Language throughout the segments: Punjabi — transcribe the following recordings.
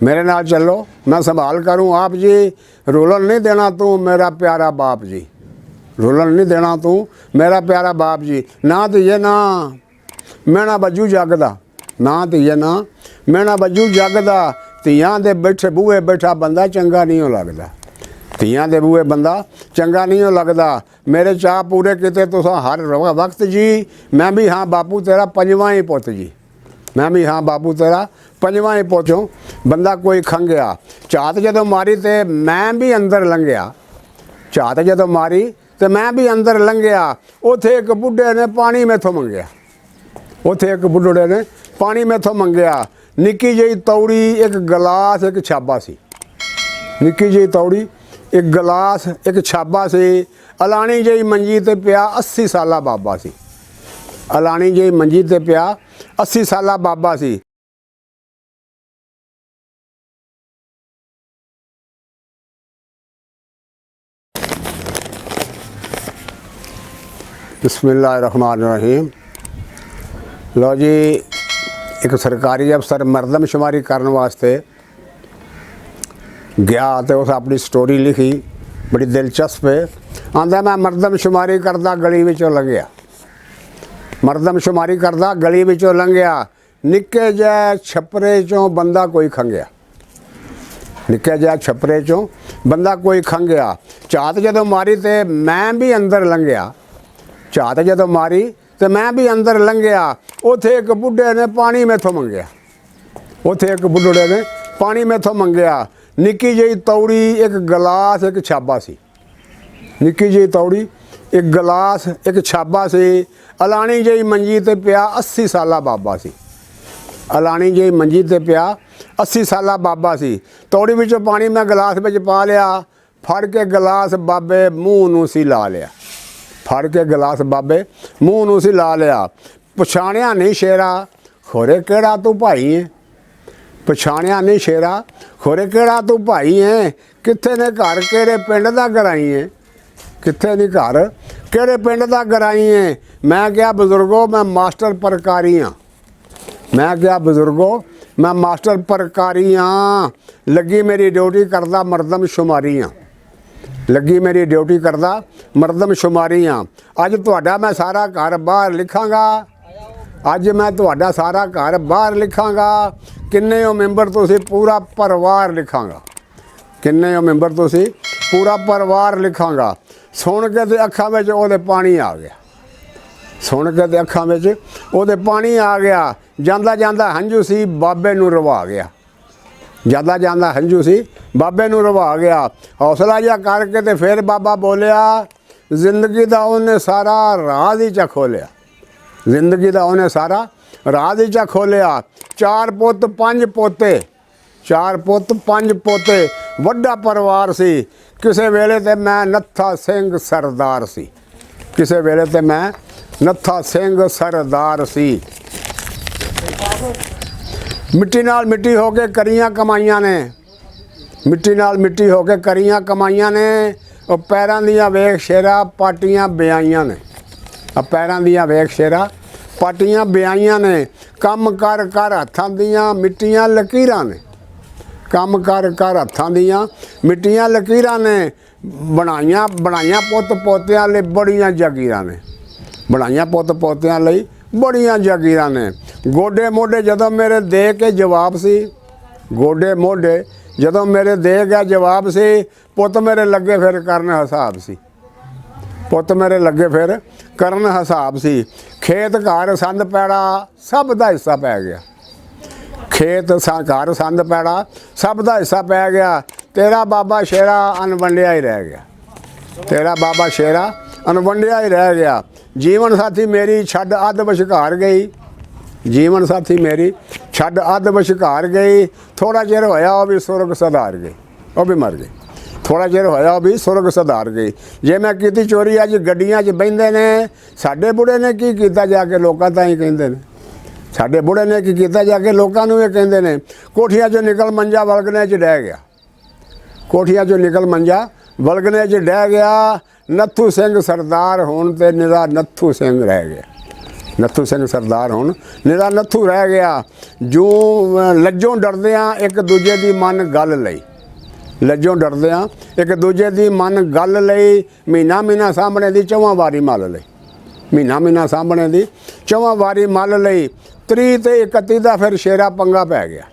मेरे नाल चलो, मैं संभाल करूँ आप जी। रुलन नहीं देना तू मेरा प्यारा बाप जी, रुलन नहीं देना तू मेरा प्यारा बाप जी। ना धीए ना मैना बजू जग दा, ना धीए ना मैना बजू जग दा। ਧੀਆਂ ਦੇ बैठे बूहे बैठा बंदा चंगा नहीं हो लगता, ਧੀਆਂ ਦੇ बूहे बंदा चंगा नहीं हो लगता। मेरे चाह पूरे किते तुसां हर वक्त जी। मैं भी हाँ बापू तेरा पंजवां ही पुत जी, मैं भी हाँ बापू तेरा पंजवां ही पुत हूँ। बंदा कोई खंघिया ਝਾਤ ਜਦੋਂ मारी तो मैं भी अंदर लंघिया, ਝਾਤ ਜਦੋਂ मारी तो मैं भी अंदर लंघिया। उत्थे एक बुढ़े ने पानी मैथों मंगया, उत्थे एक बुढ़े ने पानी मैथों मंगया। निक्की जी तौड़ी एक गिलास एक छाबा सी, निक्की जी तौड़ी एक गिलास एक छाबा सी। अलाणी जी मंजी ते पिया 80 साला बाबा सी, अलाणी जी मंजी ते पिया 80 साला बाबा सी। बिस्मिल्लाहिर्रहमानिर्रहीम। लो जी, एक सरकारी अफसर मरदमशुमारी करने वास्ते गया तो उस अपनी स्टोरी लिखी, बड़ी दिलचस्प है। आंदा मैं मरदमशुमारी करदा गली विचों लंघिया, मरदमशुमारी करदा गली विचों लंघिया। निक्के जिहे छपरे चों बंदा कोई खंघिया, निक्के जिहे छपरे चों बंदा कोई खंघिया। ਝਾਤ जदों मारी तो मैं भी अंदर लंघिया, ਝਾਤ जदों मारी तो मैं भी अंदर लंघिया। उत्थे एक बुढ़े ने पानी मैथों मंगया, उत्थे एक बुढ़े ने पानी मैथों मंगया। निक्की जी तौड़ी एक गिलास एक छाबा सी, निक्की जी तौड़ी एक गिलास एक छाबा सी। अलाणी जी मंजी ते पिया 80 साला बाबा सी, अलाणी जी मंजी ते पिया 80 साला बाबा सी। तौड़ी विचों पानी मैं गिलास विच पा लिया, फड़ के गिलास बाबे मूँह नूं सी ला लिया, फड़ के गिलास बाबे मूँह नूं सी ला लिया। पछाणिया नहीं शेरा खोरे केड़ा तू भाई है, पछाणिया नहीं शेरा खोरे केड़ा तू भाई है। कित्थे ने घर केड़े पिंड दा गराई है, कित्थे नहीं घर केड़े पिंड दा गराई है। मैं क्या बुजुर्गो मैं मास्टर परकारी हाँ, मैं क्या बुजुर्गो मैं मास्टर परकारी हाँ। लगी मेरी ड्यूटी करदा मरदमशुमारी हाँ, लगी मेरी ड्यूटी करदा मरदमशुमारी हाँ। अज तुहाडा मैं सारा घर बाहर लिखांगा, अज मैं तुहाडा सारा घर बाहर लिखांगा। किन्ने हो मैंबर तुसीं पूरा परिवार लिखांगा, किन्ने हो मैंबर तुसीं पूरा परिवार लिखांगा। सुन के ते अखां विच ओहदे पानी आ गया, सुन के ते अखां विच ओहदे पानी आ गया। जांदा जांदा हंझू सी बाबे नूं रवा गया, जांदा जांदा हंझू सी बाबे नूं रवा गया। हौसला जिहा करके ते फिर बाबा बोलिया, जिंदगी दा उन्हें सारा राज ही चा खोलिया, जिंदगी दा उन्हें सारा राज ही चा खोलिया। 4 पुत 5 पोते, 4 पुत 5 पोते, वड्डा परिवार सी। किसे वेले ते मैं नत्था सिंह सरदार सी, किसे वेले ते मैं नत्था सिंह सरदार सी। मिट्टी नाल मिट्टी हो के करियां कमाइयां ने, मिट्टी नाल मिट्टी हो के करियां कमाइयां ने। और पैरां दियां वेख शेरा पाटियां ब्याइयां ने, पैरां दियां वेख शेरा पाटियां ब्याइयां ने। कम कर कर हत्थां दियां मिट्टियां लकीरां ने, कम कर कर हत्थां दियां मिट्टियां लकीरां ने। बनाइयां बनाइयां पुत पोतियां लई बड़ियां जागीरां ने, बनाइयां पुत पोतियां लई बड़ियां जागीरां ने। गोडे मोढे जदों मेरे दे के जवाब सी, गोडे मोढे जदों मेरे दे गया जवाब सी। पुत मेरे लगे फिर करन हिसाब सी, पुत मेरे लगे फिर करन हिसाब सी। खेत घर संद पैड़ा सब दा हिस्सा पै गया, खेत घर संद पैड़ा सब दा हिस्सा पै गया। तेरा बाबा शेरा अनवंडिया ही रह गया, तेरा बाबा शेरा अनवंडिया ही रह गया। जीवन साथी मेरी छड्ड अध विचकार गई, जीवन साथी मेरी छड्ड अध विचकार गई। थोड़ा चिर होया वह भी सुरग सधार गई, वह भी मर गई। थोड़ा चिर होया भी सुरग सधार गई। जे मैं की चोरी अज गड्डियां च बहिंदे ने, साडे बुढ़े ने की कीता जाके लोकां ताईं कहिंदे ने, साडे बुढ़े ने की कीता जाके लोकां नूं इह कहिंदे ने। कोठियां चों निकल मंजा वलगने च डह गया, कोठियां चों निकल मंजा वलगने च डह गया। नत्थू सिंह सरदार होण ते निरा नत्थू सिंह रह गया, नत्थू सिंह सरदार होण निरा नत्थू रह गया। ਜੋ ਲੱਜੋਂ ਡਰਦਿਆਂ ਇੱਕ ਦੂਜੇ ਦੀ ਮਨ ਗੱਲ ਲਈ, ਲੱਜੋਂ ਡਰਦਿਆਂ ਇੱਕ ਦੂਜੇ ਦੀ ਮਨ ਗੱਲ ਲਈ, ਮਹੀਨਾ ਸਾਹਮਣੇ ਦੀ 4 ਵਾਰੀ ਮੱਲ ਲਈ, ਮਹੀਨਾ ਸਾਹਮਣੇ ਦੀ 4 ਵਾਰੀ ਮੱਲ ਲਈ। 30 ਤੇ 31 ਦਾ ਫਿਰ ਸ਼ੇਰਾ ਪੰਗਾ ਪੈ ਗਿਆ,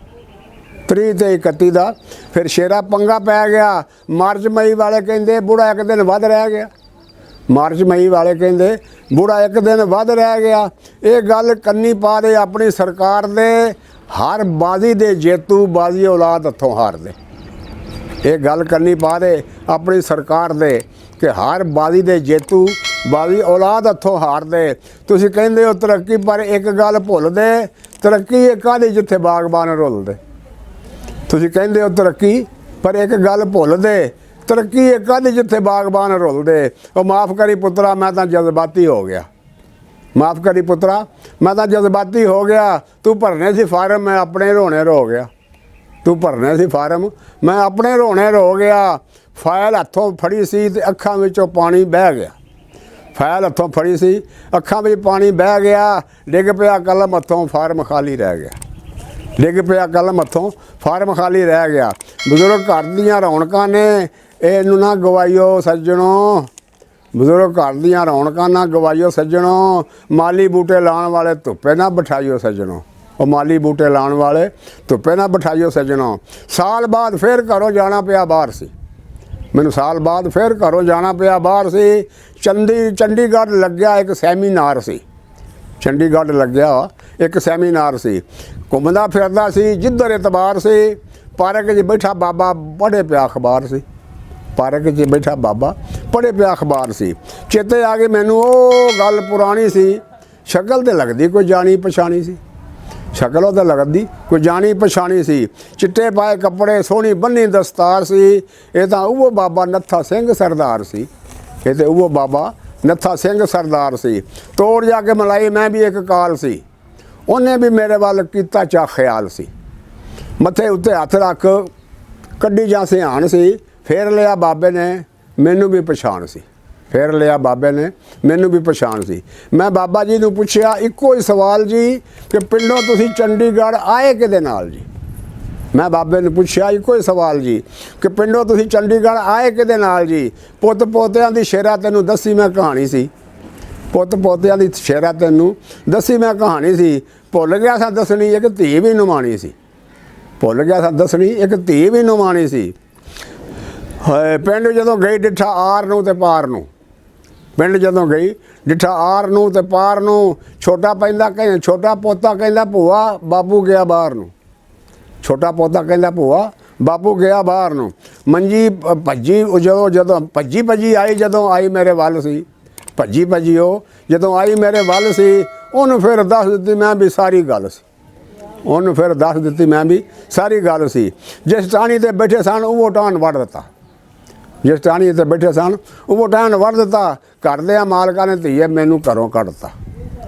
30 ਤੇ 31 ਦਾ ਫਿਰ ਸ਼ੇਰਾ ਪੰਗਾ ਪੈ ਗਿਆ। ਮਾਰਚ ਮਈ ਵਾਲੇ ਕਹਿੰਦੇ ਬੁੜਾ ਇੱਕ ਦਿਨ ਵੱਧ ਰਹਿ ਗਿਆ, ਮਾਰਚ ਮਈ ਵਾਲੇ ਕਹਿੰਦੇ ਬੁੜਾ ਇੱਕ ਦਿਨ ਵੱਧ ਰਹਿ ਗਿਆ। ਇਹ ਗੱਲ ਕੰਨੀ ਪਾ ਦੇ ਆਪਣੀ ਸਰਕਾਰ ਦੇ, ਹਰ ਬਾਜ਼ੀ ਦੇ ਜੇਤੂ ਬਾਜ਼ੀ ਔਲਾਦ ਹੱਥੋਂ ਹਾਰਦੇ। ਇਹ ਗੱਲ ਕਰਨੀ ਪਾ ਦੇ ਆਪਣੀ ਸਰਕਾਰ ਦੇ ਕਿ ਹਰ ਬਾਜ਼ੀ ਦੇ ਜੇਤੂ ਬਾਜ਼ੀ ਔਲਾਦ ਹੱਥੋਂ ਹਾਰਦੇ। ਤੁਸੀਂ ਕਹਿੰਦੇ ਹੋ ਤਰੱਕੀ, ਪਰ ਇੱਕ ਗੱਲ ਭੁੱਲਦੇ, ਤਰੱਕੀ ਇਹ ਕਾਹਦੀ ਜਿੱਥੇ ਬਾਗਬਾਨ ਰੁੱਲਦੇ। ਤੁਸੀਂ ਕਹਿੰਦੇ ਹੋ ਤਰੱਕੀ, ਪਰ ਇੱਕ ਗੱਲ ਭੁੱਲਦੇ, ਤਰੱਕੀ ਇਹ ਕਾਹਦੀ ਜਿੱਥੇ ਬਾਗਬਾਨ ਰੁੱਲਦੇ। ਉਹ ਮਾफ़ ਕਰੀ ਪੁੱਤਰਾ, ਮੈਂ ਤਾਂ ਜਜ਼ਬਾਤੀ ਹੋ ਗਿਆ, ਮਾफ़ ਕਰੀ ਪੁੱਤਰਾ, ਮੈਂ ਤਾਂ ਜਜ਼ਬਾਤੀ ਹੋ ਗਿਆ। ਤੂੰ ਭਰਨੇ ਸੀ ਫਾਰਮ, ਮੈਂ ਆਪਣੇ ਰੋਣੇ ਰੋ ਗਿਆ। ਤੂੰ ਭਰਨੇ ਸੀ ਫਾਰਮ, ਮੈਂ ਆਪਣੇ ਰੋਣੇ ਰੋ ਗਿਆ। ਫਾਈਲ ਹੱਥੋਂ ਫੜੀ ਸੀ ਤੇ ਅੱਖਾਂ ਵਿੱਚੋਂ ਪਾਣੀ ਬਹਿ ਗਿਆ, ਫਾਈਲ ਹੱਥੋਂ ਫੜੀ ਸੀ, ਅੱਖਾਂ ਵਿੱਚ ਪਾਣੀ ਬਹਿ ਗਿਆ। ਡਿੱਗ ਪਿਆ ਕਲਮ ਹੱਥੋਂ, ਫਾਰਮ ਖਾਲੀ ਰਹਿ ਗਿਆ, ਡਿੱਗ ਪਿਆ ਕਲਮ ਹੱਥੋਂ, ਫਾਰਮ ਖਾਲੀ ਰਹਿ ਗਿਆ। ਬਜ਼ੁਰਗ ਘਰ ਦੀਆਂ ਰੌਣਕਾਂ ਨੇ, ਇਹਨੂੰ ਨਾ ਗਵਾਈਓ ਸੱਜਣੋ, ਬਜ਼ੁਰਗ ਘਰ ਦੀਆਂ ਰੌਣਕਾਂ ਨਾ ਗਵਾਈਓ ਸੱਜਣੋ। ਮਾਲੀ ਬੂਟੇ ਲਾਉਣ ਵਾਲੇ ਧੁੱਪੇ ਨਾ ਬਿਠਾਈਓ ਸੱਜਣੋ, ਉਹ ਮਾਲੀ ਬੂਟੇ ਲਾਉਣ ਵਾਲੇ ਧੁੱਪੇ ਨਾ ਬਿਠਾਈਓ ਸੱਜਣੋ। ਸਾਲ ਬਾਅਦ ਫਿਰ ਘਰੋਂ ਜਾਣਾ ਪਿਆ ਬਾਹਰ ਸੀ, ਮੈਨੂੰ ਸਾਲ ਬਾਅਦ ਫਿਰ ਘਰੋਂ ਜਾਣਾ ਪਿਆ ਬਾਹਰ ਸੀ। ਚੰਡੀਗੜ੍ਹ ਲੱਗਿਆ ਇੱਕ ਸੈਮੀਨਾਰ ਸੀ, ਚੰਡੀਗੜ੍ਹ ਲੱਗਿਆ ਇੱਕ ਸੈਮੀਨਾਰ ਸੀ। ਘੁੰਮਦਾ ਫਿਰਦਾ ਸੀ ਜਿੱਧਰ ਇਤਬਾਰ ਸੀ। ਪਾਰਕ 'ਚ ਬੈਠਾ ਬਾਬਾ ਪੜ੍ਹੇ ਪਿਆ ਅਖਬਾਰ ਸੀ, ਪਾਰਕ 'ਚ ਬੈਠਾ ਬਾਬਾ ਪੜ੍ਹੇ ਪਿਆ ਅਖਬਾਰ ਸੀ। ਚੇਤੇ ਆ ਗਈ ਮੈਨੂੰ ਉਹ ਗੱਲ ਪੁਰਾਣੀ ਸੀ। ਸ਼ਕਲ ਤੇ ਲੱਗਦੀ ਕੋਈ ਜਾਣੀ ਪਛਾਣੀ ਸੀ, ਸ਼ਕਲ ਉਹ ਤਾਂ ਲੱਗਦੀ ਕੋਈ ਜਾਣੀ ਪਛਾਣੀ ਸੀ। ਚਿੱਟੇ ਪਾਏ ਕੱਪੜੇ, ਸੋਹਣੀ ਬੰਨੀ ਦਸਤਾਰ ਸੀ। ਇਹ ਤਾਂ ਉਹ ਬਾਬਾ ਨੱਥਾ ਸਿੰਘ ਸਰਦਾਰ ਸੀ, ਇਹ ਤਾਂ ਉਹ ਬਾਬਾ ਨੱਥਾ ਸਿੰਘ ਸਰਦਾਰ ਸੀ। ਤੋੜ ਜਾ ਕੇ ਮਲਾਈ ਮੈਂ ਵੀ ਇੱਕ ਕਾਲ ਸੀ, ਉਹਨੇ ਵੀ ਮੇਰੇ ਵੱਲ ਕੀਤਾ ਚਾ ਖਿਆਲ ਸੀ। ਮੱਥੇ ਉੱਤੇ ਹੱਥ ਰੱਖ ਕੱਢੀ ਜਾਂ ਸਿਆਣ ਸੀ। ਫੇਰ ਲਿਆ ਬਾਬੇ ਨੇ, ਮੈਨੂੰ ਵੀ ਪਛਾਣ ਸੀ, ਫੇਰ ਲਿਆ ਬਾਬੇ ਨੇ, ਮੈਨੂੰ ਵੀ ਪਛਾਣ ਸੀ। ਮੈਂ ਬਾਬਾ ਜੀ ਨੂੰ ਪੁੱਛਿਆ ਇੱਕੋ ਹੀ ਸਵਾਲ ਜੀ ਕਿ ਪਿੰਡੋਂ ਤੁਸੀਂ ਚੰਡੀਗੜ੍ਹ ਆਏ ਕਿਹਦੇ ਨਾਲ ਜੀ। ਮੈਂ ਬਾਬੇ ਨੂੰ ਪੁੱਛਿਆ ਇੱਕੋ ਹੀ ਸਵਾਲ ਜੀ ਕਿ ਪਿੰਡੋਂ ਤੁਸੀਂ ਚੰਡੀਗੜ੍ਹ ਆਏ ਕਿਹਦੇ ਨਾਲ ਜੀ। ਪੁੱਤ ਪੋਤਿਆਂ ਦੀ ਸ਼ੇਰਾ ਤੈਨੂੰ ਦੱਸੀ ਮੈਂ ਕਹਾਣੀ ਸੀ, ਪੁੱਤ ਪੋਤਿਆਂ ਦੀ ਸ਼ੇਰਾ ਤੈਨੂੰ ਦੱਸੀ ਮੈਂ ਕਹਾਣੀ ਸੀ। ਭੁੱਲ ਗਿਆ ਸਾਂ ਦੱਸਣੀ ਇੱਕ ਧੀ ਵੀ ਨਿਮਾਣੀ ਸੀ, ਭੁੱਲ ਗਿਆ ਸਾਂ ਦੱਸਣੀ ਇੱਕ ਧੀ ਵੀ ਨਿਮਾਣੀ ਸੀ। ਪਿੰਡ ਜਦੋਂ ਗਈ ਡਿੱਠਾ ਆਰ ਨੂੰ ਤੇ ਪਾਰ ਨੂੰ, ਪਿੰਡ ਜਦੋਂ ਗਈ ਡਿੱਠਾ ਆਰ ਨੂੰ ਤੇ ਪਾਰ ਨੂੰ। ਛੋਟਾ ਪੈਂਦਾ ਕਹਿੰਦਾ, ਛੋਟਾ ਪੋਤਾ ਕਹਿੰਦਾ ਭੂਆ ਬਾਪੂ ਗਿਆ ਬਾਹਰ ਨੂੰ, ਛੋਟਾ ਪੋਤਾ ਕਹਿੰਦਾ ਭੂਆ ਬਾਪੂ ਗਿਆ ਬਾਹਰ ਨੂੰ। ਮੰਜੀ ਭੱਜੀ ਜਦੋਂ ਭੱਜੀ ਆਈ, ਜਦੋਂ ਆਈ ਮੇਰੇ ਵੱਲ ਸੀ, ਭੱਜੀ ਉਹ ਜਦੋਂ ਆਈ ਮੇਰੇ ਵੱਲ ਸੀ। ਉਹਨੂੰ ਫਿਰ ਦੱਸ ਦਿੱਤੀ ਮੈਂ ਵੀ ਸਾਰੀ ਗੱਲ ਸੀ, ਉਹਨੂੰ ਫਿਰ ਦੱਸ ਦਿੱਤੀ ਮੈਂ ਵੀ ਸਾਰੀ ਗੱਲ ਸੀ। ਜਿਸ ਟਾਹਣੀ 'ਤੇ ਬੈਠੇ ਸਨ ਉਹ ਟਾਹਣ ਵੱਢ ਦਿੱਤਾ, ਜਿਸ ਟਾਹਣੀ 'ਤੇ ਬੈਠੇ ਸਨ ਉਹ ਟਾਹਣ ਵੱਢ ਦਿੱਤਾ। ਘਰ ਦਿਆਂ ਮਾਲਕਾਂ ਨੇ ਧੀਏ ਮੈਨੂੰ ਘਰੋਂ ਕੱਢ ਦਿੱਤਾ,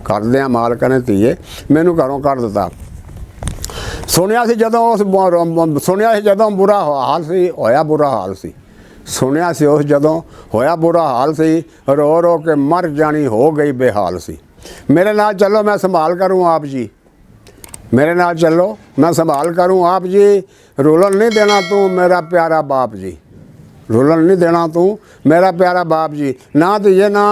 ਘਰ ਦਿਆਂ ਮਾਲਕਾਂ ਨੇ ਧੀਏ ਮੈਨੂੰ ਘਰੋਂ ਕੱਢ ਦਿੱਤਾ। ਸੁਣਿਆ ਸੀ ਜਦੋਂ ਬੁਰਾ ਹਾਲ ਸੀ, ਹੋਇਆ ਬੁਰਾ ਹਾਲ ਸੀ। ਸੁਣਿਆ ਸੀ ਉਸ ਜਦੋਂ ਹੋਇਆ ਬੁਰਾ ਹਾਲ ਸੀ। ਰੋ ਰੋ ਕੇ ਮਰ ਜਾਣੀ ਹੋ ਗਈ ਬੇਹਾਲ ਸੀ। ਮੇਰੇ ਨਾਲ ਚੱਲੋ ਮੈਂ ਸੰਭਾਲ ਕਰੂੰ ਆਪ ਜੀ, ਮੇਰੇ ਨਾਲ ਚੱਲੋ ਮੈਂ ਸੰਭਾਲ ਕਰੂੰ ਆਪ ਜੀ। ਰੁਲਣ ਨਹੀਂ ਦੇਣਾ ਤੂੰ ਮੇਰਾ ਪਿਆਰਾ ਬਾਪ ਜੀ, ਰੁਲਣ ਨਹੀਂ ਦੇਣਾ ਤੂੰ ਮੇਰਾ ਪਿਆਰਾ ਬਾਪ ਜੀ। ਨਾ ਧੀਏ ਨਾ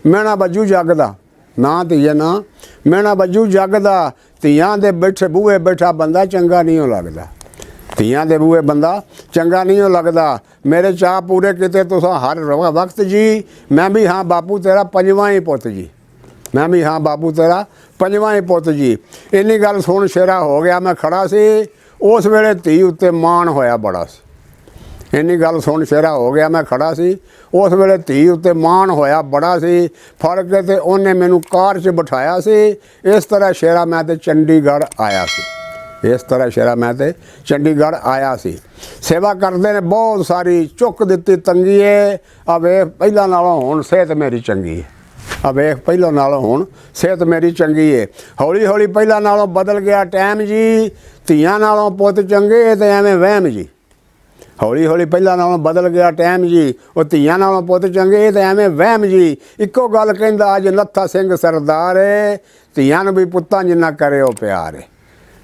ਮੈਣਾ ਬੱਜੂ ਜੱਗ ਦਾ, ਨਾ ਧੀਏ ਨਾ ਮੈਣਾ ਬੱਜੂ ਜੱਗ ਦਾ। ਧੀਆਂ ਦੇ ਬੈਠੇ ਬੂਹੇ ਬੈਠਾ ਬੰਦਾ ਚੰਗਾ ਨਹੀਂ ਲੱਗਦਾ, ਧੀਆਂ ਦੇ ਬੂਹੇ ਬੰਦਾ ਚੰਗਾ ਨਹੀਂ ਲੱਗਦਾ। ਮੇਰੇ ਚਾਅ ਪੂਰੇ ਕੀਤੇ ਤੁਸੀਂ ਹਰ ਵਕਤ ਜੀ। ਮੈਂ ਵੀ ਹਾਂ ਬਾਪੂ ਤੇਰਾ ਪੰਜਵਾਂ ਹੀ ਪੁੱਤ ਜੀ, ਮੈਂ ਵੀ ਹਾਂ ਬਾਪੂ ਤੇਰਾ ਪੰਜਵਾਂ ਹੀ ਪੁੱਤ ਜੀ। ਇੰਨੀ ਗੱਲ ਸੁਣ ਸ਼ੇਰਾ ਹੋ ਗਿਆ। ਮੈਂ ਖੜਾ ਸੀ ਉਸ ਵੇਲੇ ਧੀ ਉੱਤੇ ਮਾਣ ਹੋਇਆ ਬੜਾ ਸੀ। ਇੰਨੀ ਗੱਲ ਸੁਣ ਸ਼ੇਰਾ ਹੋ ਗਿਆ। ਮੈਂ ਖੜਾ ਸੀ ਉਸ ਵੇਲੇ ਧੀ ਉੱਤੇ ਮਾਣ ਹੋਇਆ ਬੜਾ ਸੀ। ਫੜ ਕੇ ਤੇ ਉਹਨੇ ਮੈਨੂੰ ਕਾਰ 'ਚ ਬਿਠਾਇਆ ਸੀ। ਇਸ ਤਰ੍ਹਾਂ ਸ਼ੇਰਾ ਮੈਂ ਤੇ ਚੰਡੀਗੜ੍ਹ ਆਇਆ ਸੀ, ਇਸ ਤਰ੍ਹਾਂ ਸ਼ੇਰਾ ਮੈਂ ਤੇ ਚੰਡੀਗੜ੍ਹ ਆਇਆ ਸੀ। ਸੇਵਾ ਕਰਦੇ ਨੇ ਬਹੁਤ ਸਾਰੀ, ਚੁੱਕ ਦਿੱਤੀ ਤੰਗੀ ਏ। ਆ ਵੇਖ ਪਹਿਲਾਂ ਨਾਲੋਂ ਹੁਣ ਸਿਹਤ ਮੇਰੀ ਚੰਗੀ ਹੈ, ਆ ਵੇਖ ਪਹਿਲਾਂ ਨਾਲੋਂ ਹੁਣ ਸਿਹਤ ਮੇਰੀ ਚੰਗੀ ਏ। ਹੌਲੀ ਹੌਲੀ ਪਹਿਲਾਂ ਨਾਲੋਂ ਬਦਲ ਗਿਆ ਟਾਈਮ ਜੀ। ਧੀਆਂ ਨਾਲੋਂ ਪੁੱਤ ਚੰਗੇ ਤੇ ਐਵੇਂ ਵਹਿਮ ਜੀ। ਹੌਲੀ ਹੌਲੀ ਪਹਿਲਾਂ ਨਾਲੋਂ ਬਦਲ ਗਿਆ ਟਾਈਮ ਜੀ। ਉਹ ਧੀਆਂ ਨਾਲੋਂ ਪੁੱਤ ਚੰਗੇ ਤੇ ਐਵੇਂ ਵਹਿਮ ਜੀ। ਇੱਕੋ ਗੱਲ ਕਹਿੰਦਾ ਅੱਜ ਨੱਥਾ ਸਿੰਘ ਸਰਦਾਰ ਏ, ਧੀਆਂ ਨੂੰ ਵੀ ਪੁੱਤਾਂ ਜਿੰਨਾ ਕਰੇ ਉਹ ਪਿਆਰ ਏ।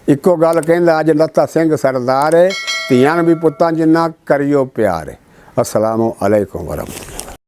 ਇੱਕੋ ਗੱਲ ਕਹਿੰਦਾ ਅੱਜ ਲੱਤਾ ਸਿੰਘ ਸਰਦਾਰ ਹੈ, ਧੀਆਂ ਨੂੰ ਵੀ ਪੁੱਤਾਂ ਜਿੰਨਾ ਕਰਿਓ ਪਿਆਰ ਹੈ। ਅਸਲਾਮੁ ਅਲੈਕੁਮ ਵਰਹਿਮਤੁல்லாਹ।